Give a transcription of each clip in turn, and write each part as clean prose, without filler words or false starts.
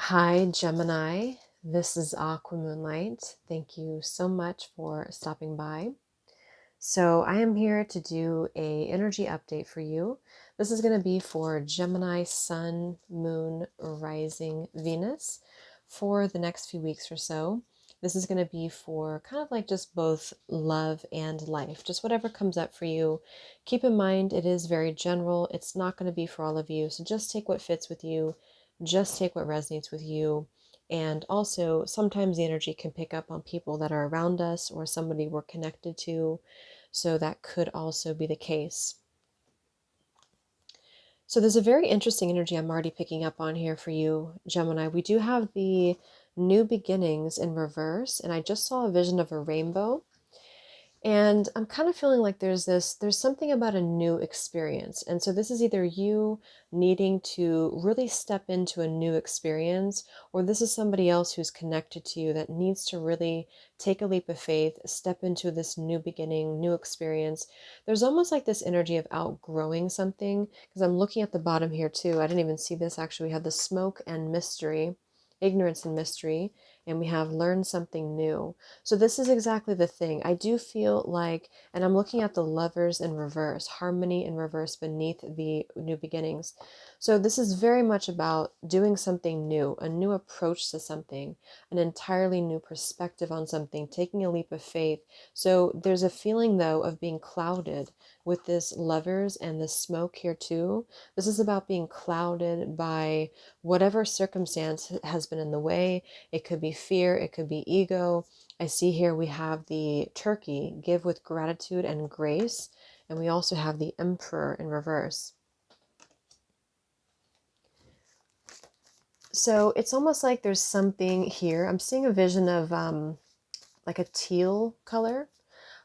Hi, Gemini. This is Aqua Moonlight. Thank you so much for stopping by. So I am here to do a energy update for you. This is going to be for Gemini, Sun, Moon, Rising, Venus for the next few weeks or so. This is going to be for kind of like just both love and life, just whatever comes up for you. Keep in mind, it is very general. It's not going to be for all of you. So just take what fits with you, just take what resonates with you. And also, sometimes the energy can pick up on people that are around us or somebody we're connected to. So that could also be the case. So there's a very interesting energy I'm already picking up on here for you, Gemini. We do have the new beginnings in reverse, and I just saw a vision of a rainbow. And I'm kind of feeling like there's something about a new experience. And so this is either you needing to really step into a new experience, or this is somebody else who's connected to you that needs to really take a leap of faith, step into this new beginning, new experience. There's almost like this energy of outgrowing something, because I'm looking at the bottom here too. I didn't even see this actually. We have the smoke and mystery, ignorance and mystery, and we have learned something new. So this is exactly the thing. I do feel like, and I'm looking at the lovers in reverse, harmony in reverse beneath the new beginnings. So this is very much about doing something new, a new approach to something, an entirely new perspective on something, taking a leap of faith. So there's a feeling though of being clouded with this lovers and this smoke here too. This is about being clouded by whatever circumstance has been in the way. It could be fear, it could be ego. I see here we have the turkey, give with gratitude and grace, and we also have the emperor in reverse. So it's almost like there's something here. I'm seeing a vision of like a teal color.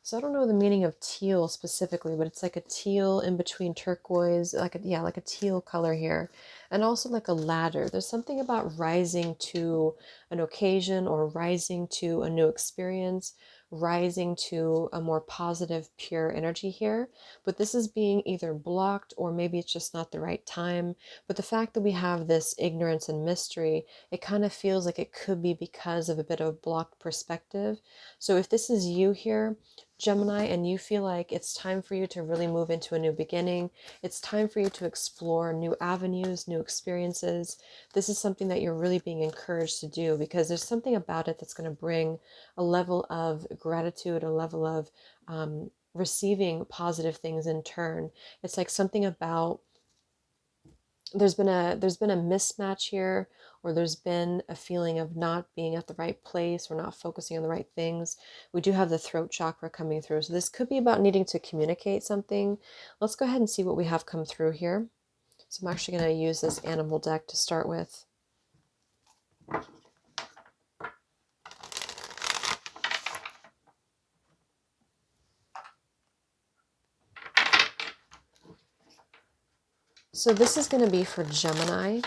So I don't know the meaning of teal specifically, but it's like a teal in between turquoise, like a teal color here. And also like a ladder. There's something about rising to an occasion or rising to a new experience, rising to a more positive, pure energy here. But this is being either blocked or maybe it's just not the right time. But the fact that we have this ignorance and mystery, it kind of feels like it could be because of a bit of blocked perspective. So if this is you here, Gemini, and you feel like it's time for you to really move into a new beginning, it's time for you to explore new avenues, new experiences. This is something that you're really being encouraged to do because there's something about it that's going to bring a level of gratitude, a level of receiving positive things in turn. It's like something about there's been a mismatch here, or there's been a feeling of not being at the right place or not focusing on the right things. We do have the throat chakra coming through, so this could be about needing to communicate something. Let's go ahead and see what we have come through here. So I'm actually going to use this animal deck to start with. So this is going to be for Gemini.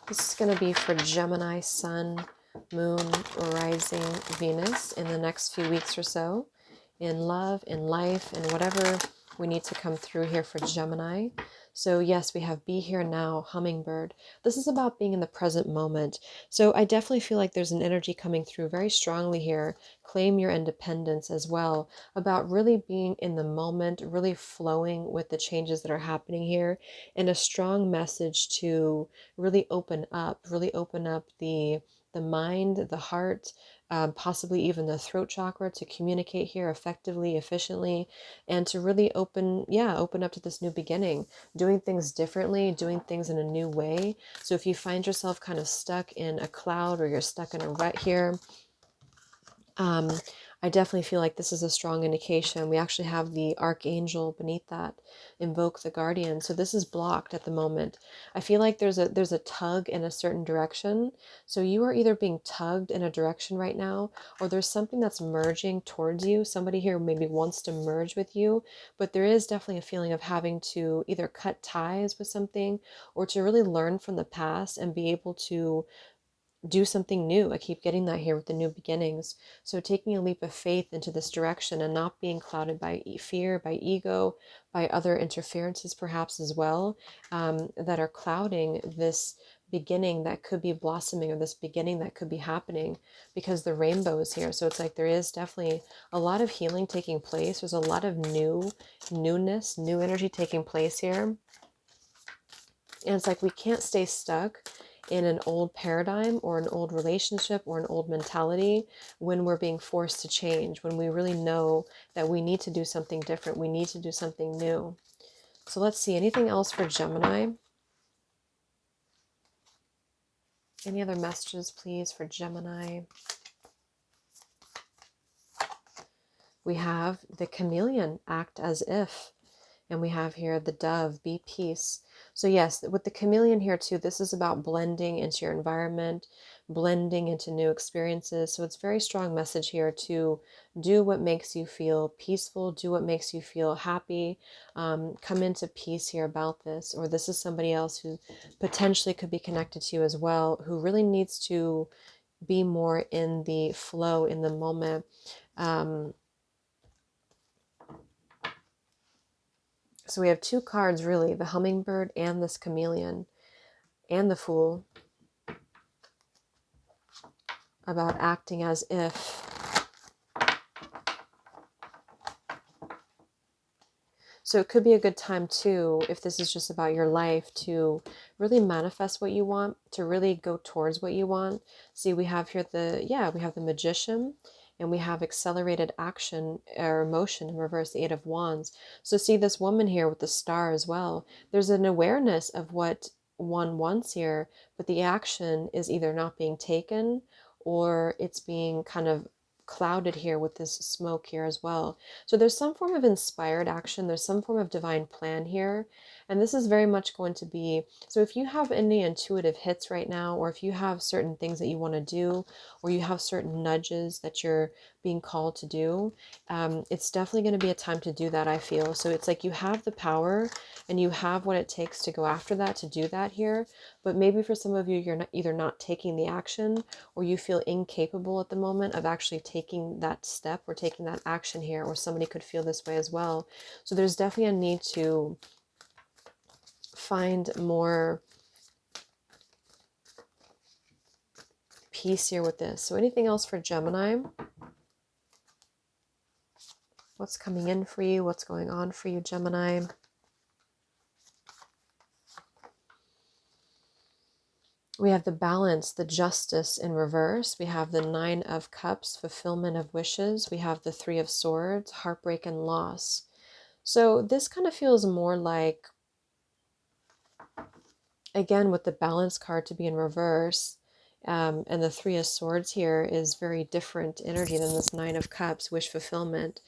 This is going to be for Gemini, Sun, Moon, Rising, Venus in the next few weeks or so, in love, in life, and whatever we need to come through here for Gemini. So yes, we have Be Here Now, Hummingbird. This is about being in the present moment. So I definitely feel like there's an energy coming through very strongly here. Claim your independence as well, about really being in the moment, really flowing with the changes that are happening here, and a strong message to really open up the mind, the heart, possibly even the throat chakra to communicate here effectively, efficiently, and to really open up to this new beginning, doing things differently, doing things in a new way. So if you find yourself kind of stuck in a cloud or you're stuck in a rut here, um, I definitely feel like this is a strong indication. We actually have the archangel beneath that, invoke the guardian. So this is blocked at the moment. I feel like there's a tug in a certain direction. So you are either being tugged in a direction right now, or there's something that's merging towards you. Somebody here maybe wants to merge with you, but there is definitely a feeling of having to either cut ties with something or to really learn from the past and be able to do something new. I keep getting that here with the new beginnings. So taking a leap of faith into this direction and not being clouded by fear, by ego, by other interferences perhaps as well, that are clouding this beginning that could be blossoming, or this beginning that could be happening, because the rainbow is here. So it's like there is definitely a lot of healing taking place. There's a lot of newness, new energy taking place here. And it's like we can't stay stuck in an old paradigm or an old relationship or an old mentality when we're being forced to change, when we really know that we need to do something different. We need to do something new. So let's see, anything else for Gemini? Any other messages, please, for Gemini? We have the chameleon, act as if. And we have here the dove, be peace. So yes, with the chameleon here too, this is about blending into your environment, blending into new experiences. So it's a very strong message here to do what makes you feel peaceful, do what makes you feel happy, come into peace here about this. Or this is somebody else who potentially could be connected to you as well, who really needs to be more in the flow, in the moment. So we have two cards, really, the hummingbird and this chameleon and the fool, about acting as if. So it could be a good time too, if this is just about your life, to really manifest what you want, to really go towards what you want. See, we have here we have the magician, and we have accelerated action or motion in reverse, the Eight of Wands. So see this woman here with the star as well. There's an awareness of what one wants here, but the action is either not being taken, or it's being kind of clouded here with this smoke here as well. So there's some form of inspired action. There's some form of divine plan here. And this is very much going to be, so if you have any intuitive hits right now, or if you have certain things that you want to do, or you have certain nudges that you're being called to do, it's definitely going to be a time to do that, I feel. So it's like you have the power and you have what it takes to go after that, to do that here. But maybe for some of you, you're not, either not taking the action, or you feel incapable at the moment of actually taking that step or taking that action here, or somebody could feel this way as well. So there's definitely a need to find more peace here with this. So anything else for Gemini? What's coming in for you? What's going on for you, Gemini? We have the balance, the justice in reverse. We have the Nine of Cups, fulfillment of wishes. We have the Three of Swords, heartbreak and loss. So this kind of feels more like, again, with the balance card to be in reverse, and the Three of Swords here is very different energy than this Nine of Cups, wish fulfillment.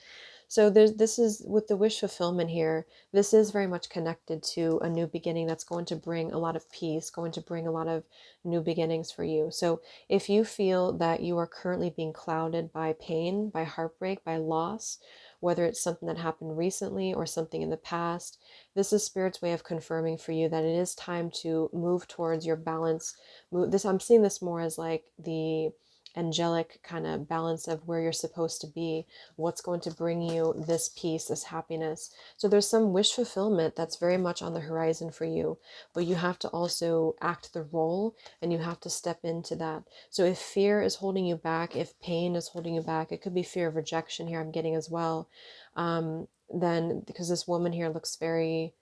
So this is, with the wish fulfillment here, this is very much connected to a new beginning that's going to bring a lot of peace, going to bring a lot of new beginnings for you. So if you feel that you are currently being clouded by pain, by heartbreak, by loss, whether it's something that happened recently or something in the past, this is Spirit's way of confirming for you that it is time to move towards your balance. I'm seeing this more as like the angelic kind of balance of where you're supposed to be, what's going to bring you this peace, this happiness. So there's some wish fulfillment that's very much on the horizon for you, but you have to also act the role, and you have to step into that. So if fear is holding you back, if pain is holding you back, it could be fear of rejection here I'm getting as well. Then, because this woman here looks very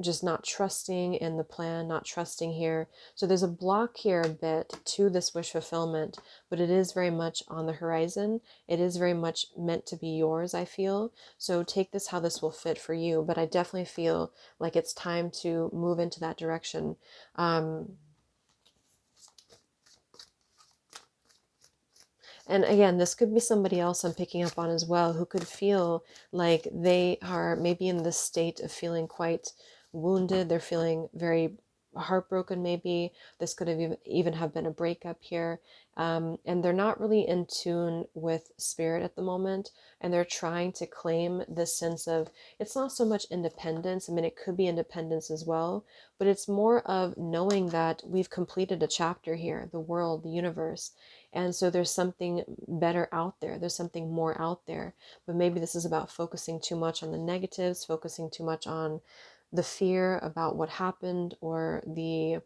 just not trusting in the plan, not trusting here. So there's a block here a bit to this wish fulfillment, but it is very much on the horizon. It is very much meant to be yours, I feel. So take this how this will fit for you, but I definitely feel like it's time to move into that direction. And again, this could be somebody else I'm picking up on as well, who could feel like they are maybe in this state of feeling quite wounded. They're feeling very heartbroken maybe. This could have even have been a breakup here. And they're not really in tune with spirit at the moment. And they're trying to claim this sense of, it's not so much independence. I mean, it could be independence as well, but it's more of knowing that we've completed a chapter here, the world, the universe. And so there's something better out there. There's something more out there. But maybe this is about focusing too much on the negatives, focusing too much on the fear about what happened, or the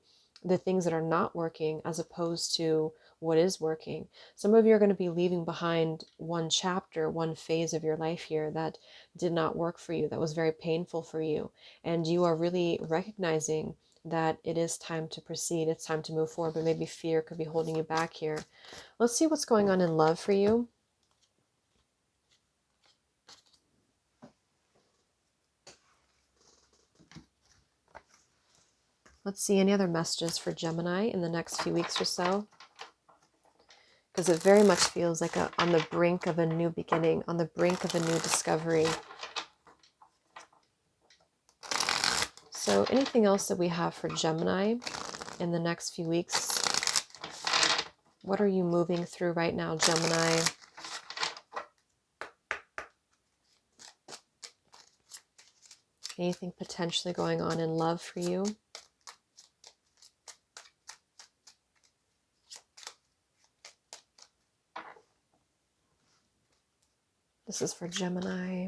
things that are not working as opposed to what is working. Some of you are going to be leaving behind one chapter, one phase of your life here that did not work for you, that was very painful for you. And you are really recognizing that it is time to proceed. It's time to move forward, but maybe fear could be holding you back here. Let's see what's going on in love for you. Let's see any other messages for Gemini in the next few weeks or so. Because it very much feels like on the brink of a new beginning, on the brink of a new discovery. So anything else that we have for Gemini in the next few weeks? What are you moving through right now, Gemini? Anything potentially going on in love for you? This is for Gemini.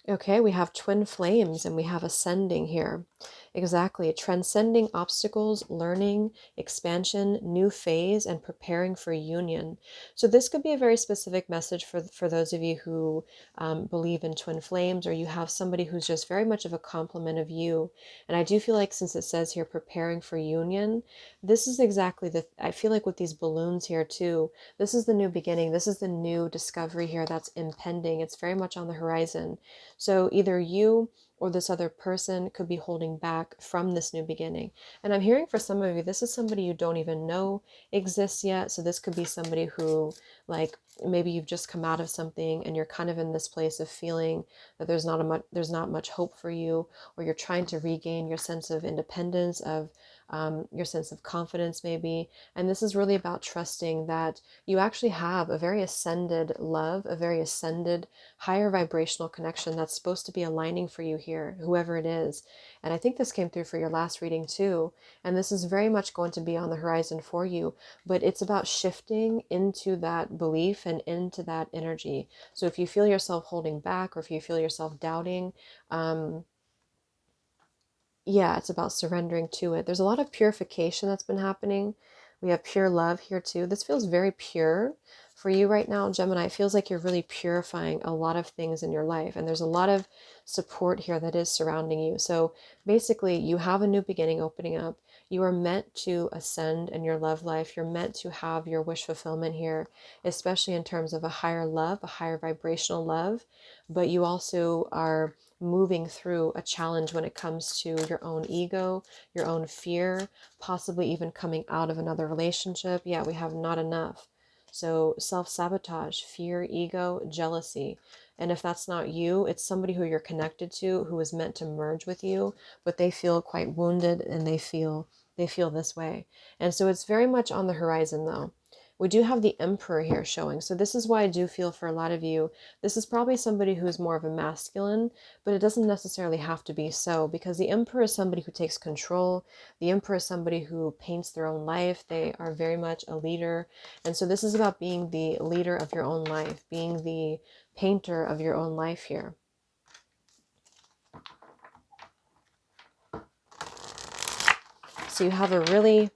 Okay, we have twin flames and we have ascending here. Exactly. Transcending obstacles, learning, expansion, new phase, and preparing for union. So this could be a very specific message for those of you who believe in twin flames, or you have somebody who's just very much of a complement of you. And I do feel like, since it says here, preparing for union, this is exactly I feel like with these balloons here too, this is the new beginning. This is the new discovery here that's impending. It's very much on the horizon. So either you or this other person could be holding back from this new beginning. And I'm hearing for some of you, this is somebody you don't even know exists yet. So this could be somebody who, like, maybe you've just come out of something and you're kind of in this place of feeling that there's not much hope for you, or you're trying to regain your sense of independence, of your sense of confidence maybe. And this is really about trusting that you actually have a very ascended love, a very ascended higher vibrational connection that's supposed to be aligning for you here, whoever it is. And I think this came through for your last reading too. And this is very much going to be on the horizon for you, but it's about shifting into that belief and into that energy. So if you feel yourself holding back, or if you feel yourself doubting, yeah, it's about surrendering to it. There's a lot of purification that's been happening. We have pure love here too. This feels very pure for you right now, Gemini. It feels like you're really purifying a lot of things in your life. And there's a lot of support here that is surrounding you. So basically, you have a new beginning opening up. You are meant to ascend in your love life. You're meant to have your wish fulfillment here, especially in terms of a higher love, a higher vibrational love. But you also are moving through a challenge when it comes to your own ego, your own fear, possibly even coming out of another relationship. Yeah, we have not enough. So self-sabotage, fear, ego, jealousy. And if that's not you, it's somebody who you're connected to, who is meant to merge with you, but they feel quite wounded and they feel this way. And so it's very much on the horizon though. We do have the Emperor here showing. So this is why I do feel for a lot of you, this is probably somebody who's more of a masculine, but it doesn't necessarily have to be so, because the Emperor is somebody who takes control. The Emperor is somebody who paints their own life. They are very much a leader. And so this is about being the leader of your own life, being the painter of your own life here. So you have a really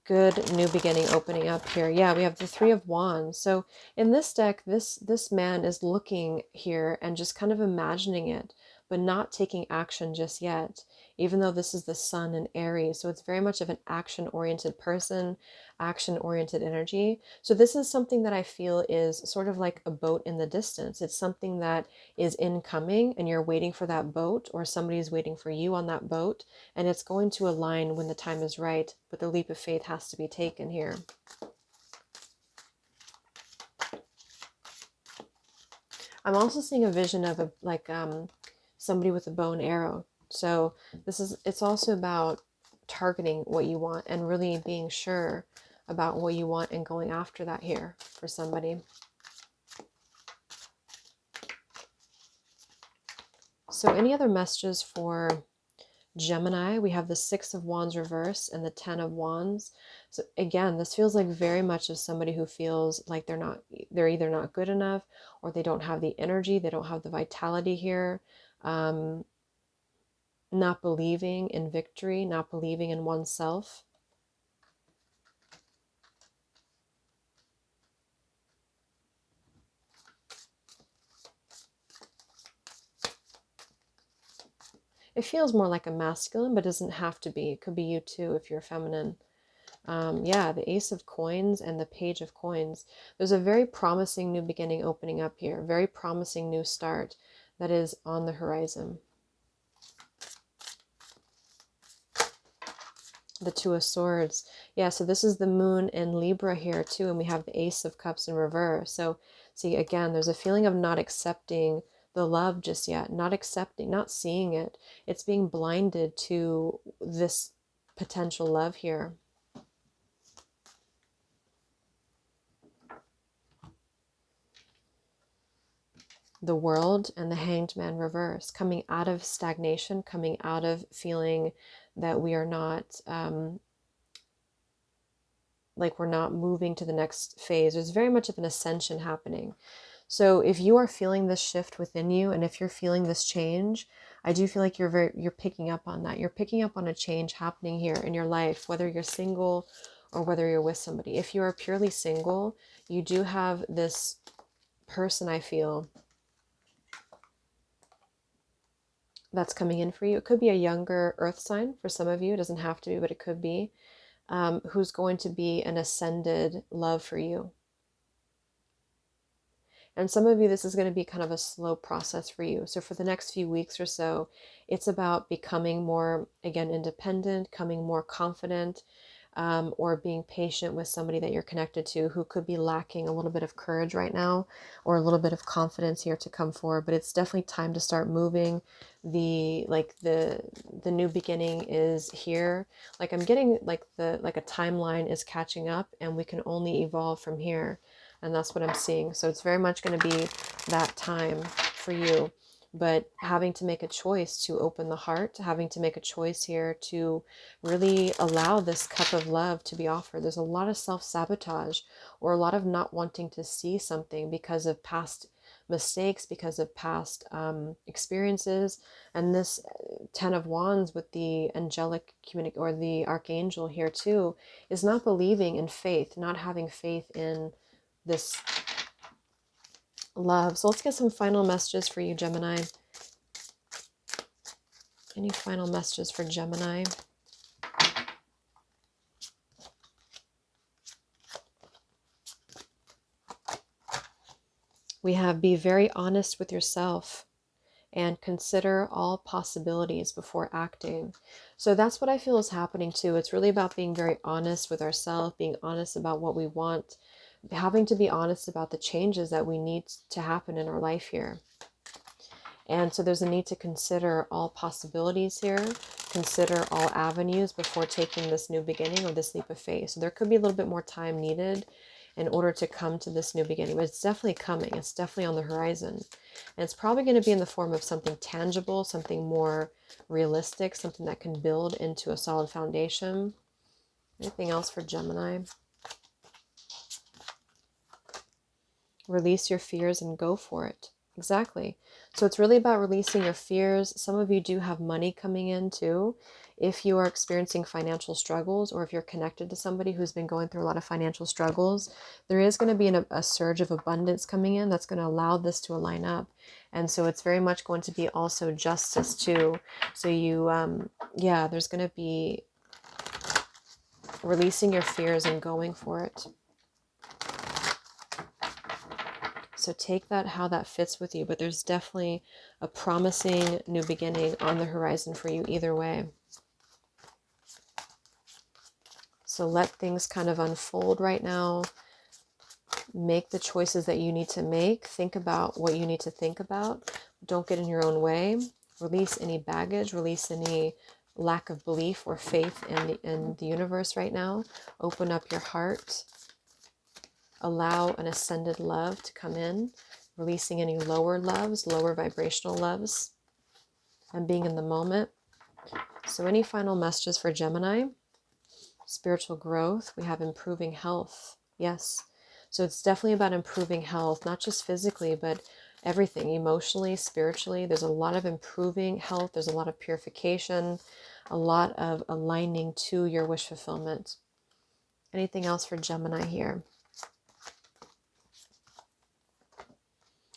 good new beginning opening up here. Yeah, we have the Three of Wands. So in this deck, this man is looking here and just kind of imagining it, but not taking action just yet, even though this is the Sun in Aries. So it's very much of an action-oriented person, action-oriented energy. So this is something that I feel is sort of like a boat in the distance. It's something that is incoming and you're waiting for that boat, or somebody's waiting for you on that boat, and it's going to align when the time is right, but the leap of faith has to be taken here. I'm also seeing a vision of somebody with a bow and arrow. So it's also about targeting what you want and really being sure about what you want and going after that here for somebody. So any other messages for Gemini? We have the Six of Wands reverse and the Ten of Wands. So again, this feels like very much of somebody who feels like they're either not good enough, or they don't have the energy, they don't have the vitality here. Not believing in victory, not believing in oneself. It feels more like a masculine, but doesn't have to be. It could be you too if you're feminine. Yeah, the Ace of Coins and the Page of Coins. There's a very promising new beginning opening up here. Very promising new start that is on the horizon. The Two of Swords. Yeah, so this is the Moon in Libra here too, and we have the Ace of Cups in reverse. So see, again, there's a feeling of not accepting the love just yet, not accepting, not seeing it. It's being blinded to this potential love here. The World and the Hanged Man reverse, coming out of stagnation, coming out of feeling that we are not like we're not moving to the next phase. There's very much of an ascension happening. So if you are feeling this shift within you, and if you're feeling this change, I do feel like you're picking up on that. You're picking up on a change happening here in your life, whether you're single or whether you're with somebody. If you are purely single, you do have this person, I feel, that's coming in for you. It could be a younger earth sign for some of you. It doesn't have to be, but it could be. Who's going to be an ascended love for you. And some of you, this is going to be kind of a slow process for you. So for the next few weeks or so, it's about becoming more, again, independent, becoming more confident, or being patient with somebody that you're connected to who could be lacking a little bit of courage right now, or a little bit of confidence here to come forward. But it's definitely time to start moving. The new beginning is here. Like I'm getting like a timeline is catching up, and we can only evolve from here. And that's what I'm seeing. So it's very much going to be that time for you. But having to make a choice to open the heart, having to make a choice here to really allow this cup of love to be offered. There's a lot of self-sabotage, or a lot of not wanting to see something because of past mistakes, because of past experiences. And this Ten of Wands with the angelic or the archangel here too is not believing in faith, not having faith in this love. So let's get some final messages for you, Gemini. Any final messages for Gemini? We have be very honest with yourself and consider all possibilities before acting. So that's what I feel is happening too. It's really about being very honest with ourselves, being honest about what we want, having to be honest about the changes that we need to happen in our life here. And so there's a need to consider all possibilities here, consider all avenues before taking this new beginning or this leap of faith. So there could be a little bit more time needed in order to come to this new beginning, but it's definitely coming. It's definitely on the horizon. And it's probably going to be in the form of something tangible, something more realistic, something that can build into a solid foundation. Anything else for Gemini? Release your fears and go for it. Exactly. So it's really about releasing your fears. Some of you do have money coming in too. If you are experiencing financial struggles, or if you're connected to somebody who's been going through a lot of financial struggles, there is going to be a surge of abundance coming in that's going to allow this to align up. And so it's very much going to be also justice too. So you, yeah, there's going to be releasing your fears and going for it. So take that how that fits with you, but there's definitely a promising new beginning on the horizon for you either way. So let things kind of unfold right now. Make the choices that you need to make. Think about what you need to think about. Don't get in your own way. Release any baggage, release any lack of belief or faith in the universe right now. Open up your heart. Allow an ascended love to come in, releasing any lower loves, lower vibrational loves, and being in the moment. So any final messages for Gemini? Spiritual growth. We have improving health. Yes. So it's definitely about improving health, not just physically, but everything, emotionally, spiritually. There's a lot of improving health. There's a lot of purification, a lot of aligning to your wish fulfillment. Anything else for Gemini here?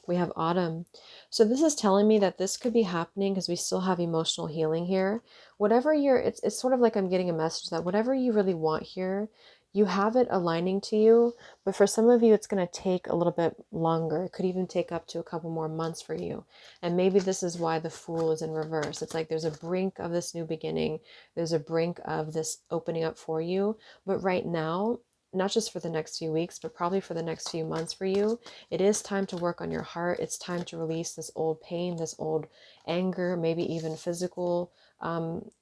We have autumn. So this is telling me that this could be happening because we still have emotional healing here. Whatever it's sort of like I'm getting a message that whatever you really want here, you have it aligning to you. But for some of you, it's going to take a little bit longer. It could even take up to a couple more months for you. And maybe this is why the Fool is in reverse. It's like there's a brink of this new beginning. There's a brink of this opening up for you. But right now, not just for the next few weeks, but probably for the next few months for you, it is time to work on your heart. It's time to release this old pain, this old anger, maybe even physical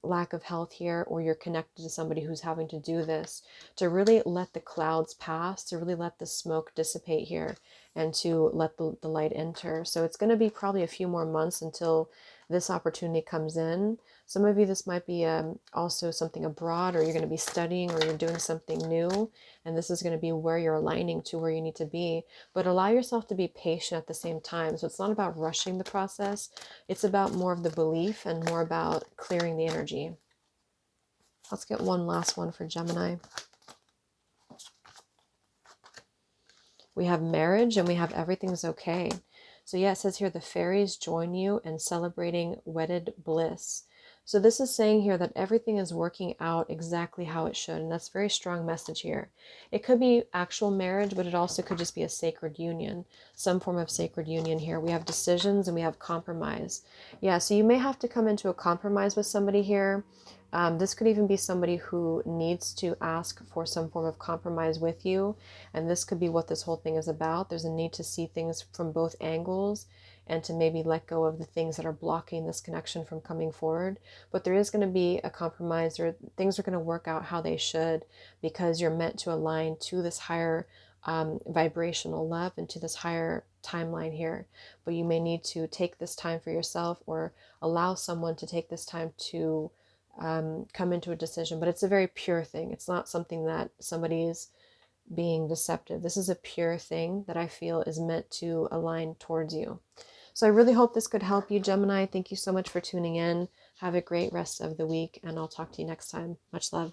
lack of health here, or you're connected to somebody who's having to do this, to really let the clouds pass, to really let the smoke dissipate here, and to let the light enter. So it's going to be probably a few more months until this opportunity comes in. Some of you, this might be also something abroad, or you're going to be studying, or you're doing something new, and this is going to be where you're aligning to where you need to be. But allow yourself to be patient at the same time. So it's not about rushing the process. It's about more of the belief and more about clearing the energy. Let's get one last one for Gemini. We have marriage and we have everything's okay. So yeah, it says here the fairies join you in celebrating wedded bliss. So this is saying here that everything is working out exactly how it should. And that's a very strong message here. It could be actual marriage, but it also could just be a sacred union, some form of sacred union here. We have decisions and we have compromise. Yeah, so you may have to come into a compromise with somebody here. This could even be somebody who needs to ask for some form of compromise with you. And this could be what this whole thing is about. There's a need to see things from both angles and to maybe let go of the things that are blocking this connection from coming forward. But there is going to be a compromise, or things are going to work out how they should, because you're meant to align to this higher vibrational love and to this higher timeline here. But you may need to take this time for yourself, or allow someone to take this time to come into a decision. But it's a very pure thing. It's not something that somebody is being deceptive. This is a pure thing that I feel is meant to align towards you. So I really hope this could help you, Gemini. Thank you so much for tuning in. Have a great rest of the week, and I'll talk to you next time. Much love.